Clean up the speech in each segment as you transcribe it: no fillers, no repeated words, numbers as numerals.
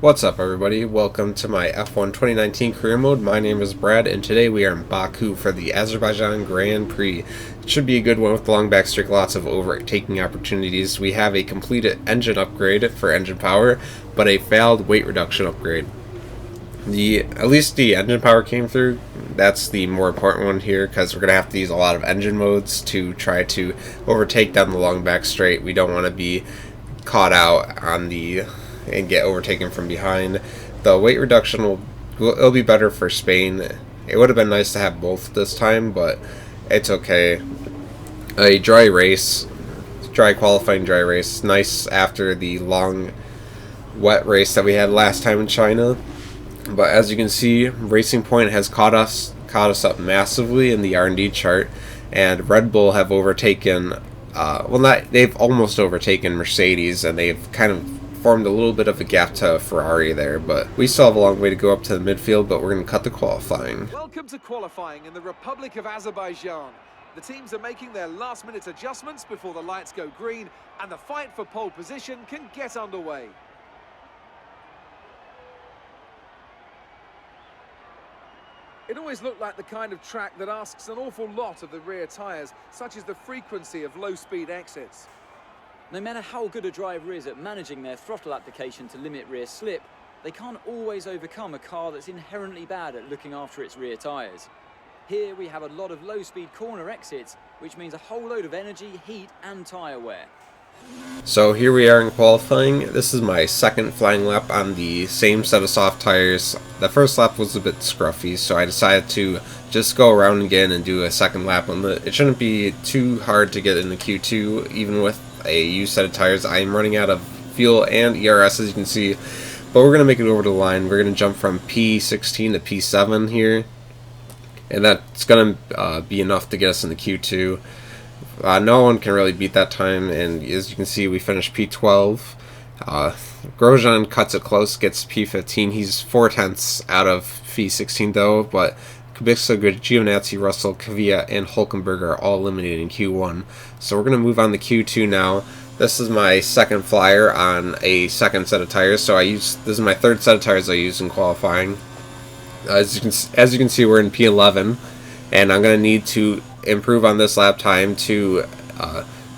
What's up, everybody? Welcome to my F1 2019 career mode. My name is Brad, and today we are in Baku for the Azerbaijan Grand Prix. It should be a good one with the long backstreak, lots of overtaking opportunities. We have a completed engine upgrade for engine power, but a failed weight reduction upgrade. At least the engine power came through. That's the more important one here, because we're going to have to use a lot of engine modes to try to overtake down the long back straight. We don't want to be caught out on and get overtaken from behind. The weight reduction it'll be better for Spain. It would have been nice to have both this time, but it's okay. A dry qualifying dry race, nice after the long wet race that we had last time in China. But as you can see, Racing Point has caught us up massively in the R&D chart, and Red Bull have overtaken they've almost overtaken Mercedes, and they've kind of formed a little bit of a gap to Ferrari there, but we still have a long way to go up to the midfield, but we're going to cut the qualifying. Welcome to qualifying in the Republic of Azerbaijan. The teams are making their last-minute adjustments before the lights go green, and the fight for pole position can get underway. It always looked like the kind of track that asks an awful lot of the rear tyres, such as the frequency of low-speed exits. No matter how good a driver is at managing their throttle application to limit rear slip, they can't always overcome a car that's inherently bad at looking after its rear tyres. Here we have a lot of low-speed corner exits, which means a whole load of energy, heat and tyre wear. So here we are in qualifying. This is my second flying lap on the same set of soft tires. The first lap was a bit scruffy, so I decided to just go around again and do a second lap on it shouldn't be too hard to get in the Q2, even with a used set of tires. I'm running out of fuel and ERS, as you can see, but we're going to make it over to the line. We're going to jump from P16 to P7 here, and that's going to be enough to get us in the Q2. No one can really beat that time, and as you can see, we finished P12. Grosjean cuts it close, gets P15. He's 4/10 out of P16 though, but Kubica, Giovinazzi, Russell, Kvyat, and Hulkenberg are all eliminated in Q1. So we're going to move on to Q2 now. This is my second flyer on a second set of tires. So this is my third set of tires I use in qualifying. As you can see, we're in P11, and I'm going to need to improve on this lap time to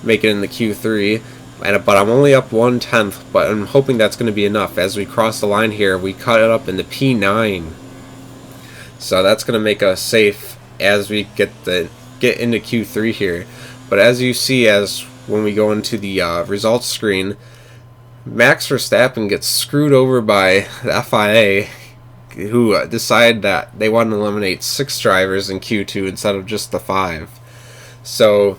make it in the Q3. But I'm only up 1/10, but I'm hoping that's going to be enough. As we cross the line here, we cut it up into P9. So that's going to make us safe as we get into Q3 here. But as you see, when we go into the results screen, Max Verstappen gets screwed over by the FIA, who decided that they want to eliminate 6 drivers in Q2 instead of just the 5. So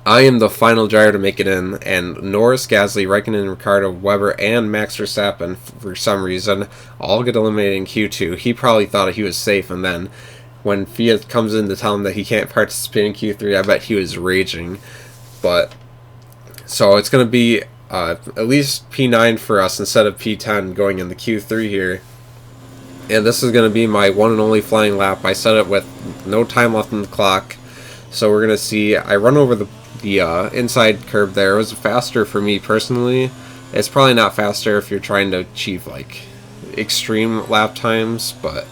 I am the final driver to make it in, and Norris, Gasly, Raikkonen, Ricciardo, Webber, and Max Verstappen, for some reason, all get eliminated in Q2. He probably thought he was safe, and then when FIA comes in to tell him that he can't participate in Q3, I bet he was raging. But so it's going to be at least P9 for us instead of P10 going in the Q3 here. And this is going to be my one and only flying lap. I set it with no time left on the clock. So we're going to see, I run over the inside curb there. It was faster for me personally. It's probably not faster if you're trying to achieve like extreme lap times, but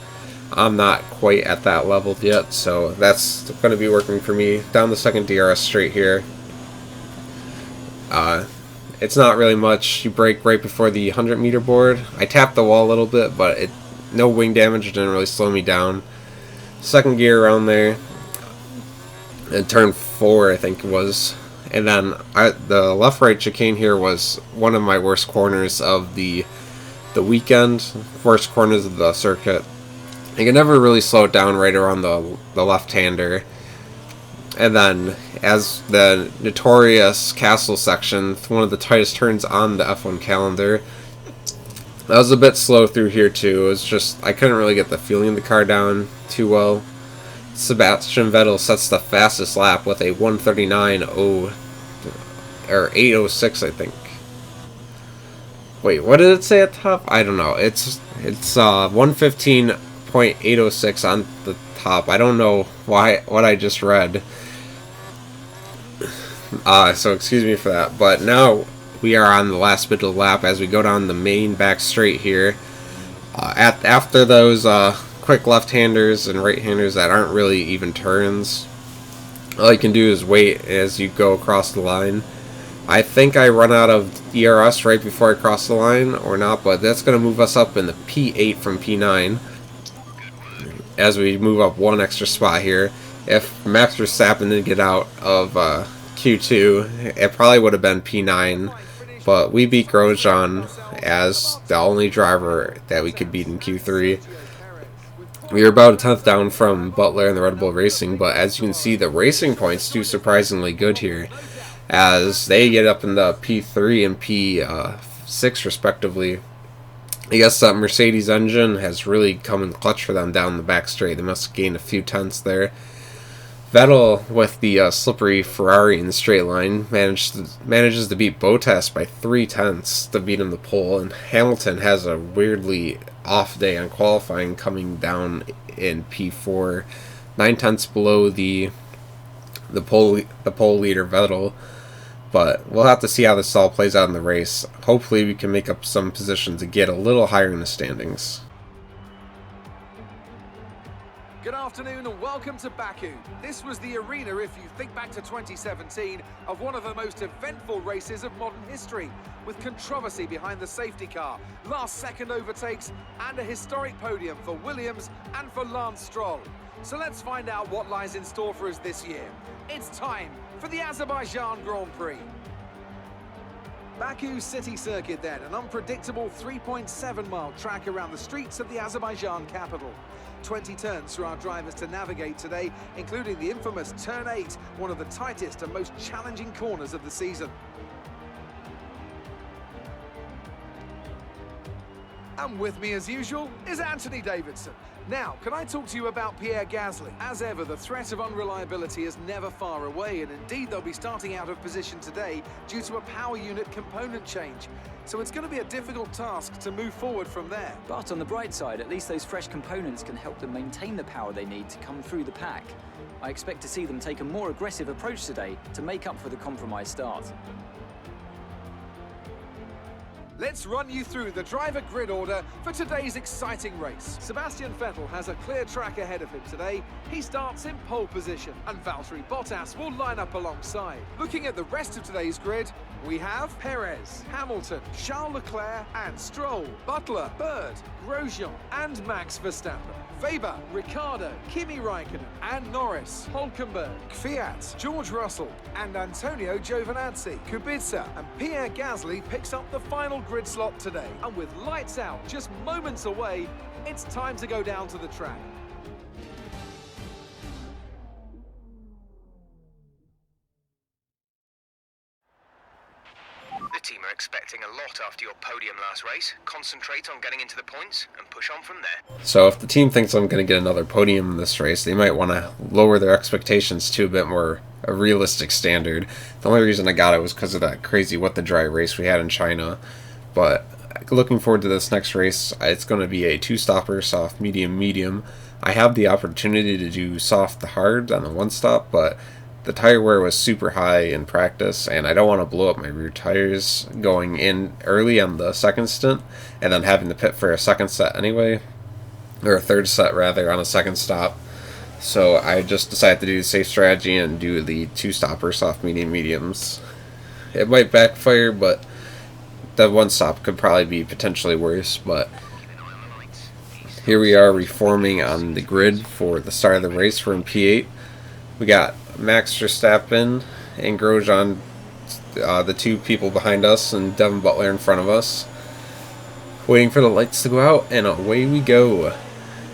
I'm not quite at that level yet, so that's going to be working for me. Down the second DRS straight here. It's not really much. You brake right before the 100-meter board. I tapped the wall a little bit, but no wing damage. It didn't really slow me down. Second gear around there. And turn 4, I think it was. And then the left-right chicane here was one of my worst corners of the weekend. Worst corners of the circuit. You can never really slow it down right around the left-hander. And then, as the notorious castle section, one of the tightest turns on the F1 calendar. I was a bit slow through here too. It was just, I couldn't really get the feeling of the car down too well. Sebastian Vettel sets the fastest lap with a 1:39.0 or 8:06, I think. Wait, what did it say at the top? I don't know. It's 1:15.806 on the top. I don't know what I just read. So excuse me for that. But now we are on the last bit of the lap as we go down the main back straight here. After those quick left-handers and right-handers that aren't really even turns, all you can do is wait as you go across the line. I think I run out of ERS right before I cross the line or not, but that's going to move us up in the P8 from P9 as we move up one extra spot here. If Max Verstappen didn't get out of Q2, it probably would have been P9, but we beat Grosjean as the only driver that we could beat in Q3. We were about a tenth down from Butler and the Red Bull Racing, but as you can see, the racing points do surprisingly good here, as they get up in the P3 and P6 respectively. I guess that Mercedes engine has really come in clutch for them down the back straight. They must have gained a few tenths there. Vettel, with the slippery Ferrari in the straight line, manages to beat Bottas by 3 tenths to beat him the pole, and Hamilton has a weirdly off day on qualifying, coming down in P4, 9 tenths below the pole leader Vettel. But we'll have to see how this all plays out in the race. Hopefully we can make up some position to get a little higher in the standings. Good afternoon and welcome to Baku. This was the arena, if you think back to 2017, of one of the most eventful races of modern history, with controversy behind the safety car, last-second overtakes, and a historic podium for Williams and for Lance Stroll. So let's find out what lies in store for us this year. It's time for the Azerbaijan Grand Prix. Baku City Circuit then, an unpredictable 3.7-mile track around the streets of the Azerbaijan capital. 20 turns for our drivers to navigate today, including the infamous Turn 8, one of the tightest and most challenging corners of the season. And with me as usual is Anthony Davidson. Now, can I talk to you about Pierre Gasly? As ever, the threat of unreliability is never far away, and indeed they'll be starting out of position today due to a power unit component change. So it's going to be a difficult task to move forward from there. But on the bright side, at least those fresh components can help them maintain the power they need to come through the pack. I expect to see them take a more aggressive approach today to make up for the compromised start. Let's run you through the driver grid order for today's exciting race. Sebastian Vettel has a clear track ahead of him today. He starts in pole position, and Valtteri Bottas will line up alongside. Looking at the rest of today's grid, we have Perez, Hamilton, Charles Leclerc and Stroll, Butler, Bird, Grosjean and Max Verstappen, Weber, Ricciardo, Kimi Raikkonen and Norris, Hülkenberg, Kvyat, George Russell and Antonio Giovinazzi. Kubica and Pierre Gasly picks up the final grid slot today. And with lights out just moments away, it's time to go down to the track. The team are expecting a lot after your podium last race. Concentrate on getting into the points and push on from there. So if the team thinks I'm going to get another podium in this race, they might want to lower their expectations to a bit more a realistic standard. The only reason I got it was because of that crazy what the dry race we had in China. But looking forward to this next race, it's going to be a 2-stopper, soft, medium, medium. I have the opportunity to do soft to hard on the 1-stop, but the tire wear was super high in practice, and I don't want to blow up my rear tires going in early on the second stint, and then having to pit for a second set anyway, or a third set rather, on a second stop. So I just decided to do the safe strategy and do the 2-stopper, soft, medium, mediums. It might backfire, but the 1-stop could probably be potentially worse. But here we are reforming on the grid for the start of the race. We're in P8. We got Max Verstappen and Grosjean, the two people behind us, and Devin Butler in front of us, waiting for the lights to go out, and away we go.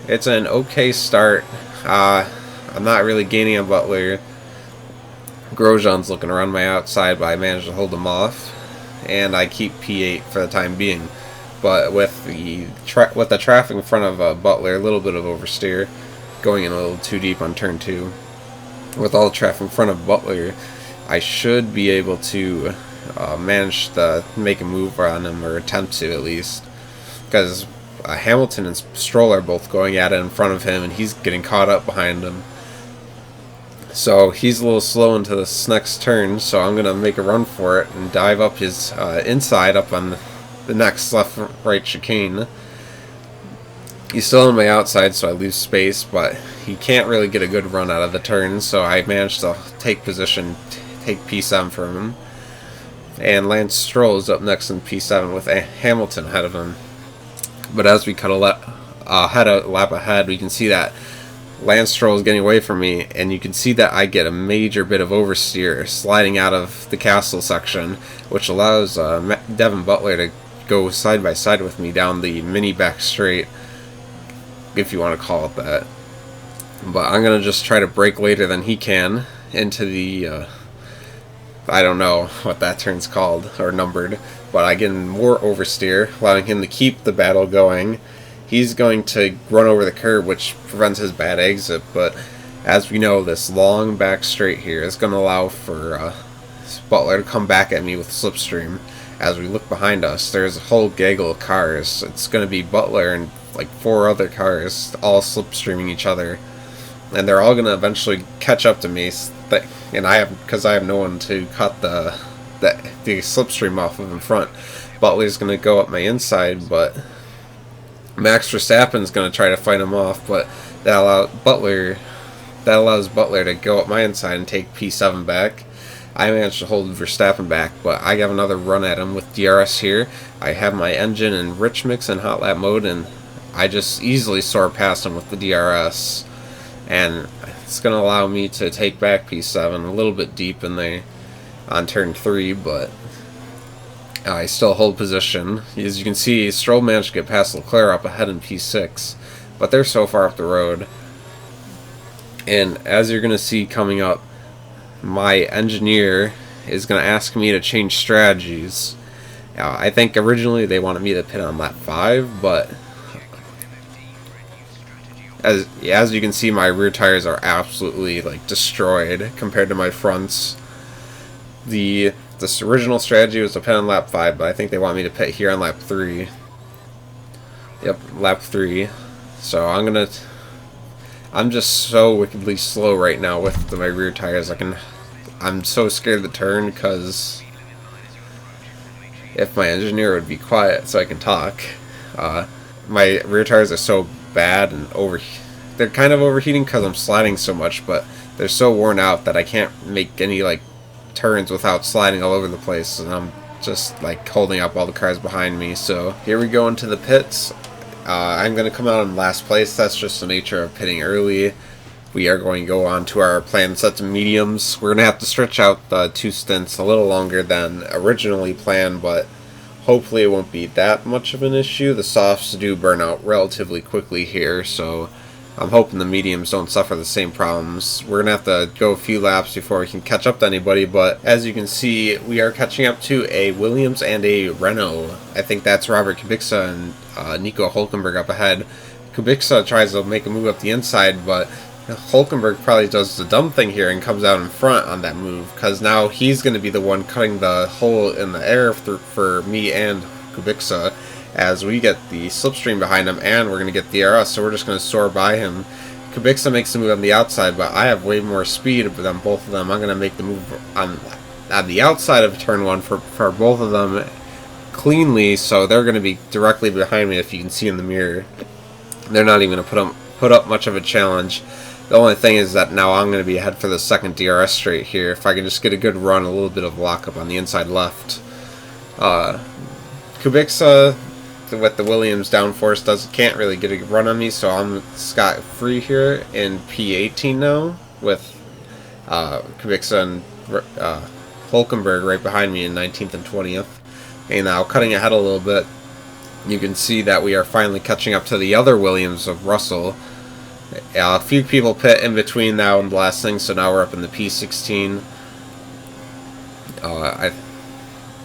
It's an okay start. I'm not really gaining on Butler. Grosjean's looking around my outside, but I managed to hold him off, and I keep P8 for the time being. But with the traffic in front of Butler, a little bit of oversteer, going in a little too deep on turn 2. With all the traffic in front of Butler, I should be able to manage to make a move on him, or attempt to at least, because Hamilton and Stroll are both going at it in front of him, and he's getting caught up behind him. So he's a little slow into this next turn, so I'm going to make a run for it and dive up his inside up on the next left-right chicane. He's still on my outside, so I lose space, but he can't really get a good run out of the turn, so I managed to take position, take P7 from him. And Lance Stroll is up next in P7 with Hamilton ahead of him. But as we cut a lap ahead, we can see that Lance Stroll is getting away from me, and you can see that I get a major bit of oversteer sliding out of the castle section, which allows Devin Butler to go side by side with me down the mini back straight, if you want to call it that. But I'm going to just try to brake later than he can into the, I don't know what that turn's called or numbered, but I get more oversteer, allowing him to keep the battle going. He's going to run over the curb, which prevents his bad exit, but as we know, this long back straight here is going to allow for Butler to come back at me with slipstream. As we look behind us, there's a whole gaggle of cars. It's going to be Butler and like 4 other cars all slipstreaming each other, and they're all going to eventually catch up to me, and because I have no one to cut the slipstream off of in front. Butler's going to go up my inside, but Max Verstappen's going to try to fight him off, but that allows Butler to go up my inside and take P7 back. I managed to hold Verstappen back, but I have another run at him with DRS here. I have my engine in rich mix and hot lap mode, and I just easily soar past him with the DRS. And it's going to allow me to take back P7 a little bit deep in there on turn 3, but I still hold position. As you can see, Stroll managed to get past Leclerc up ahead in P6, but they're so far up the road. And as you're going to see coming up, my engineer is going to ask me to change strategies. I think originally they wanted me to pit on lap 5, but as you can see, my rear tires are absolutely like destroyed compared to my fronts. This original strategy was to pit on lap 5, but I think they want me to pit here on lap 3. Yep, lap 3. So I'm just so wickedly slow right now with my rear tires. I'm so scared to turn, because if my engineer would be quiet so I can talk. My rear tires are so bad and they're kind of overheating because I'm sliding so much, but they're so worn out that I can't make any like turns without sliding all over the place, and I'm just like holding up all the cars behind me. So here we go into the pits. I'm going to come out in last place. That's just the nature of pitting early. We are going to go on to our planned sets of mediums. We're going to have to stretch out the 2 stints a little longer than originally planned, but hopefully it won't be that much of an issue. The softs do burn out relatively quickly here, so I'm hoping the mediums don't suffer the same problems. We're going to have to go a few laps before we can catch up to anybody, but as you can see, we are catching up to a Williams and a Renault. I think that's Robert Kubica and Nico Hülkenberg up ahead. Kubica tries to make a move up the inside, but Hülkenberg probably does the dumb thing here and comes out in front on that move, because now he's going to be the one cutting the hole in the air for me and Kubica, as we get the slipstream behind him and we're going to get the DRS, so we're just going to soar by him. Kubica makes the move on the outside, but I have way more speed than both of them. I'm going to make the move on the outside of turn 1 for both of them cleanly, so they're going to be directly behind me, if you can see in the mirror. They're not even going to put up much of a challenge. The only thing is that now I'm going to be ahead for the second DRS straight here. If I can just get a good run, a little bit of lockup on the inside left. Kubica with the Williams downforce can't really get a run on me, so I'm scot-free here in P18 now with Kubica and Hülkenberg right behind me in 19th and 20th. And now cutting ahead a little bit, you can see that we are finally catching up to the other Williams of Russell. A few people pit in between now and the last thing, so now we're up in the P16.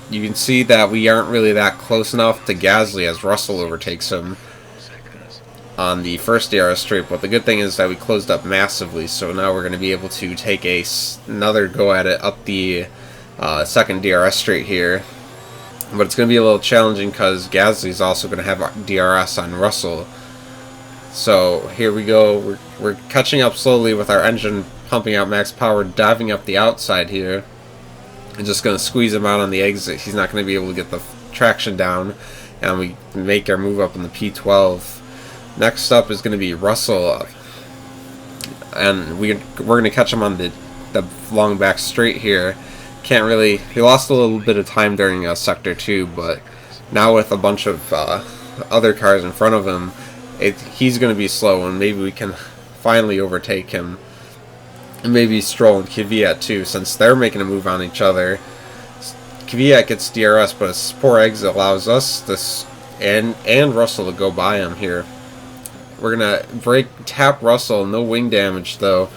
You can see that we aren't really that close enough to Gasly as Russell overtakes him on the first DRS straight, but the good thing is that we closed up massively, so now we're going to be able to take another go at it up the second DRS straight here. But it's going to be a little challenging because Gasly's also going to have DRS on Russell. So here we go. We're catching up slowly with our engine pumping out max power, diving up the outside here, and just going to squeeze him out on the exit. He's not going to be able to get the traction down, and we make our move up in the P12. Next up is going to be Russell, and we're going to catch him on the long back straight here. Can't really, he lost a little bit of time during sector 2, but now with a bunch of other cars in front of him, he's going to be slow, and maybe we can finally overtake him. And maybe Stroll and Kvyat too, since they're making a move on each other. Kvyat gets DRS, but his poor exit allows us this and Russell to go by him here. We're gonna tap Russell, no wing damage though,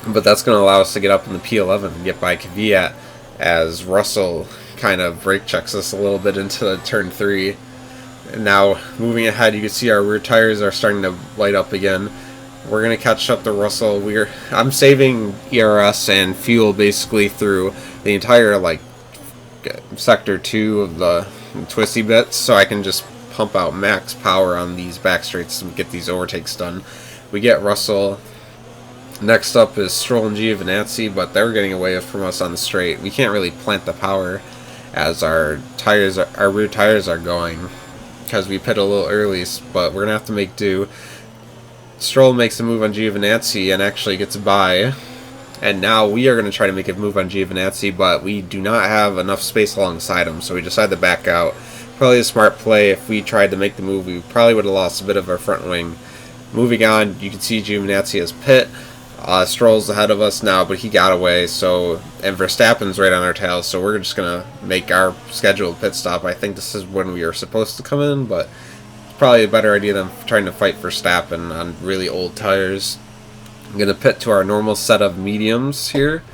but that's gonna allow us to get up in the P11 and get by Kvyat as Russell kind of brake checks us a little bit into turn 3. And now moving ahead, you can see our rear tires are starting to light up again. We're gonna catch up to Russell. I'm saving ERS and fuel basically through the entire like sector 2 of the twisty bits, so I can just pump out max power on these back straights to get these overtakes done. We get Russell. Next up is Stroll and Giovinazzi, but they're getting away from us on the straight. We can't really plant the power as our rear tires are going because we pit a little early, but we're gonna have to make do. Stroll makes a move on Giovinazzi and actually gets by. And now we are going to try to make a move on Giovinazzi, but we do not have enough space alongside him, so we decide to back out. Probably a smart play. If we tried to make the move, we probably would have lost a bit of our front wing. Moving on, you can see Giovinazzi has pit. Stroll's ahead of us now, but he got away, and Verstappen's right on our tail, so we're just going to make our scheduled pit stop. I think this is when we are supposed to come in, but probably a better idea than trying to fight Verstappen on really old tires. I'm going to pit to our normal set of mediums here.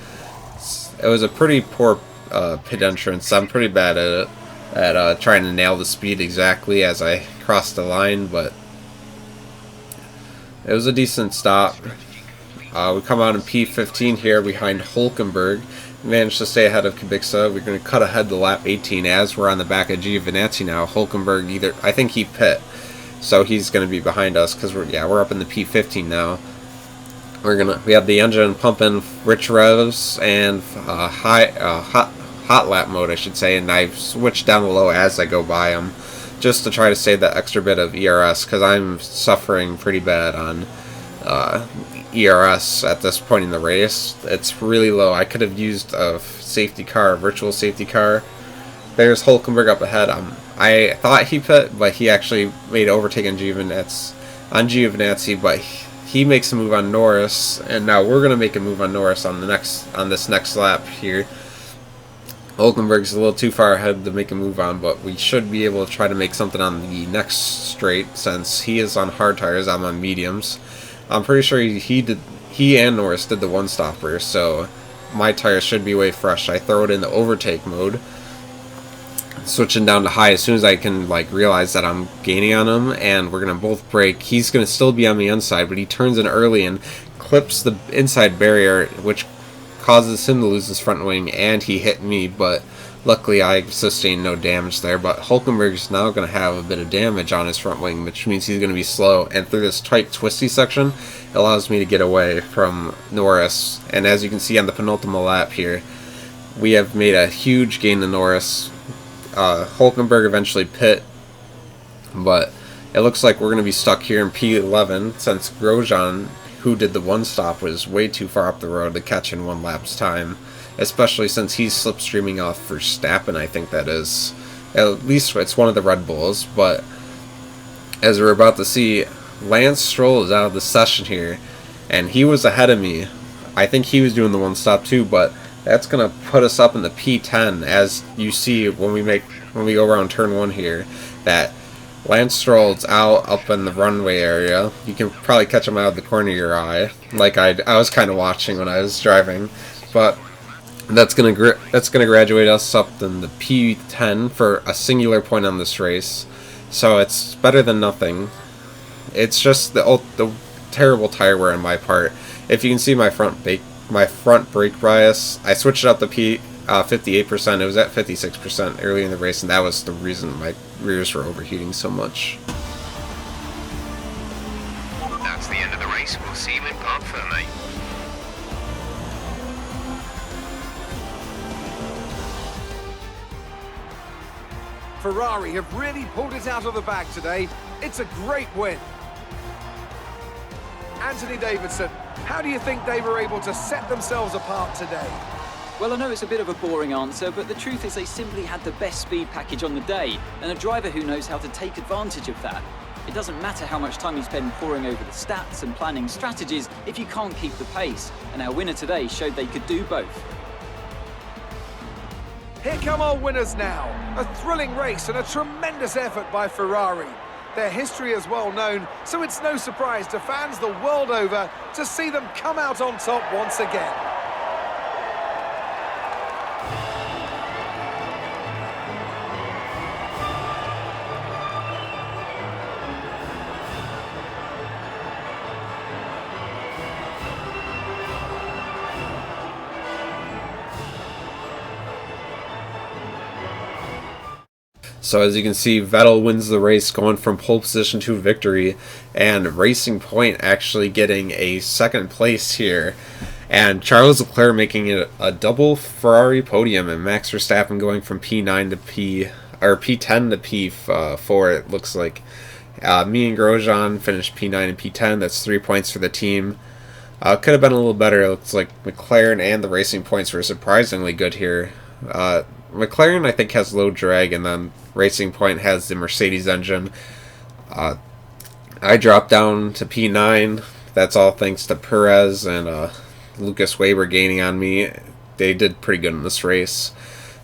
It was a pretty poor pit entrance. I'm pretty bad at it, at trying to nail the speed exactly as I crossed the line, but it was a decent stop. We come out in P15 here behind Hulkenberg. Managed to stay ahead of Kubica. We're going to cut ahead to lap 18 as we're on the back of Giovinazzi now. Hulkenberg I think he pit, so he's going to be behind us because we're up in the P15 now. We have the engine pumping rich revs and hot lap mode, I should say, and I switch down to low as I go by him just to try to save that extra bit of ERS because I'm suffering pretty bad on ERS at this point in the race. It's really low. I could have used a safety car, a virtual safety car. There's Hulkenberg up ahead. I thought he pit, but he actually made overtake on Giovinazzi, but he makes a move on Norris, and now we're gonna make a move on Norris on this next lap here. Hulkenberg's a little too far ahead to make a move on, but we should be able to try to make something on the next straight since he is on hard tires. I'm on mediums. I'm pretty sure he and Norris did the one stopper, so my tires should be way fresh. I throw it in the overtake mode, switching down to high as soon as I can realize that I'm gaining on him, and we're gonna both brake. He's gonna still be on the inside, but he turns in early and clips the inside barrier, which causes him to lose his front wing, and he hit me, but luckily I sustained no damage there. But Hulkenberg's now gonna have a bit of damage on his front wing, which means he's gonna be slow, and through this tight twisty section it allows me to get away from Norris. And as you can see on the penultimate lap here, we have made a huge gain to Norris. Hulkenberg eventually pit, but it looks like we're going to be stuck here in P11 since Grosjean, who did the one stop, was way too far up the road to catch in one lap's time, especially since he's slipstreaming off Verstappen, I think that is. At least it's one of the Red Bulls, but as we're about to see, Lance Stroll is out of the session here, and he was ahead of me. I think he was doing the one stop too, but that's going to put us up in the P10, as you see when we go around turn 1 here, that Lance Stroll's out up in the runway area. You can probably catch him out of the corner of your eye, like I was kind of watching when I was driving. But that's gonna graduate us up in the P10 for a singular point on this race. So it's better than nothing. It's just the terrible tire wear on my part. If you can see my front brake bias, I switched it up to 58%. It was at 56% early in the race, and that was the reason my rears were overheating so much. That's the end of the race. We'll see you in Parc Fermé. Ferrari have really pulled it out of the bag today. It's a great win. Anthony Davidson, how do you think they were able to set themselves apart today? Well, I know it's a bit of a boring answer, but the truth is they simply had the best speed package on the day, and a driver who knows how to take advantage of that. It doesn't matter how much time you spend poring over the stats and planning strategies if you can't keep the pace, and our winner today showed they could do both. Here come our winners now. A thrilling race and a tremendous effort by Ferrari. Their history is well known, so it's no surprise to fans the world over to see them come out on top once again. So as you can see, Vettel wins the race, going from pole position to victory, and Racing Point actually getting a second place here, and Charles Leclerc making it a double Ferrari podium, and Max Verstappen going from P9 to P10 to P4. It looks like me and Grosjean finished P9 and P10. That's 3 points for the team. Could have been a little better. It looks like McLaren and the Racing Points were surprisingly good here. McLaren, I think, has low drag, and then Racing Point has the Mercedes engine. I dropped down to P9. That's all thanks to Perez and Lucas Weber gaining on me. They did pretty good in this race,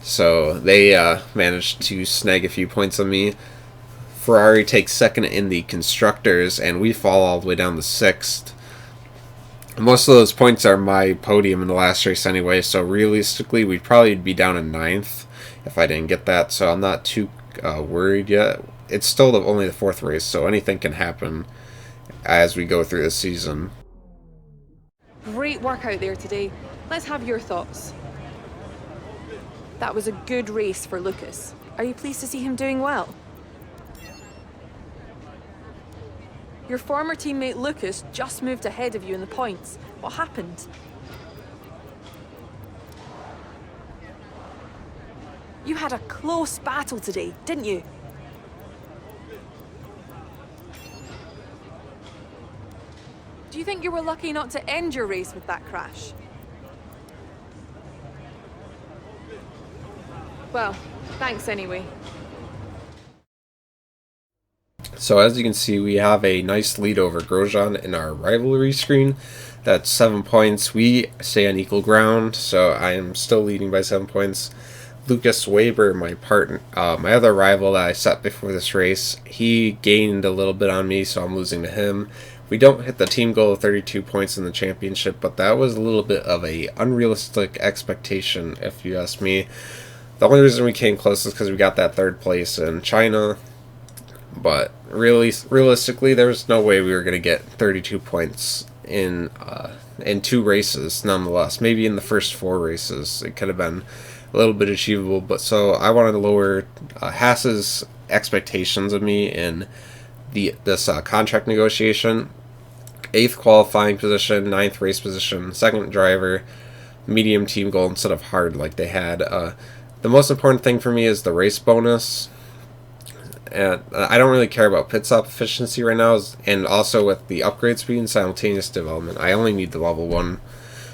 so they managed to snag a few points on me. Ferrari takes second in the Constructors, and we fall all the way down to 6th. Most of those points are my podium in the last race anyway, so realistically we'd probably be down in 9th if I didn't get that, so I'm not too worried yet. It's still only the 4th race, so anything can happen as we go through the season. Great work out there today. Let's have your thoughts. That was a good race for Lucas. Are you pleased to see him doing well? Your former teammate Lucas just moved ahead of you in the points. What happened? You had a close battle today, didn't you? Do you think you were lucky not to end your race with that crash? Well, thanks anyway. So as you can see, we have a nice lead over Grosjean in our rivalry screen. That's 7 points. We stay on equal ground, so I am still leading by 7 points. Lucas Weber, my partner, my other rival that I set before this race, he gained a little bit on me, so I'm losing to him. We don't hit the team goal of 32 points in the championship, but that was a little bit of a unrealistic expectation, if you ask me. The only reason we came close is because we got that 3rd place in China. But realistically, there was no way we were going to get 32 points in 2 races, nonetheless. Maybe in the first 4 races, it could have been a little bit achievable. But so I wanted to lower Haas's expectations of me in this contract negotiation. 8th qualifying position, 9th race position, 2nd driver, medium team goal instead of hard like they had. The most important thing for me is the race bonus. And I don't really care about pit stop efficiency right now, and also with the upgrade speed and simultaneous development, I only need the level 1.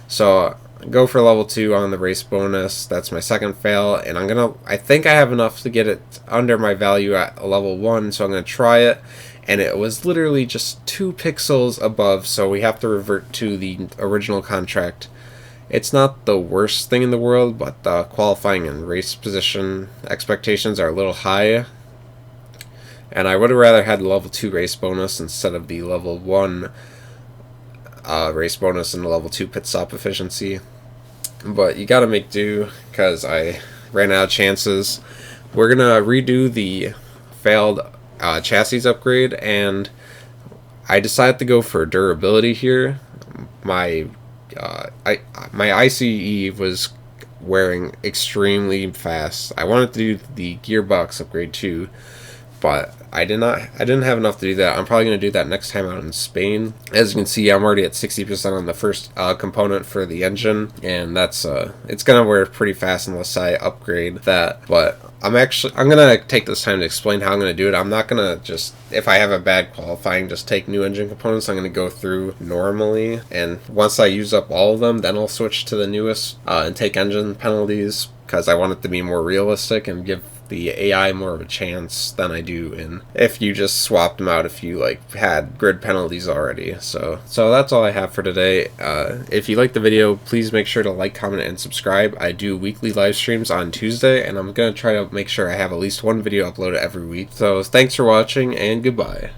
So go for level 2 on the race bonus. That's my 2nd fail, and I think I have enough to get it under my value at level 1, so I'm gonna try it. And it was literally just 2 pixels above, so we have to revert to the original contract. It's not the worst thing in the world, but the qualifying and race position expectations are a little high. And I would have rather had the level 2 race bonus instead of the level 1 race bonus and the level 2 pit stop efficiency. But you gotta make do, because I ran out of chances. We're gonna redo the failed chassis upgrade, and I decided to go for durability here. My ICE was wearing extremely fast. I wanted to do the gearbox upgrade too, but I didn't have enough to do that. I'm probably going to do that next time out in Spain. As you can see, I'm already at 60% on the first component for the engine, and that's it's going to wear pretty fast unless I upgrade that. But I'm going to take this time to explain how I'm going to do it. I'm not going to just, if I have a bad qualifying, just take new engine components. I'm going to go through normally, and once I use up all of them, then I'll switch to the newest and take engine penalties, because I want it to be more realistic and give the AI more of a chance than I do in if you just swapped them out if you like had grid penalties already. So that's all I have for today. If you like the video, please make sure to like, comment, and subscribe. I do weekly live streams on Tuesday, and I'm gonna try to make sure I have at least one video uploaded every week. So thanks for watching, and goodbye.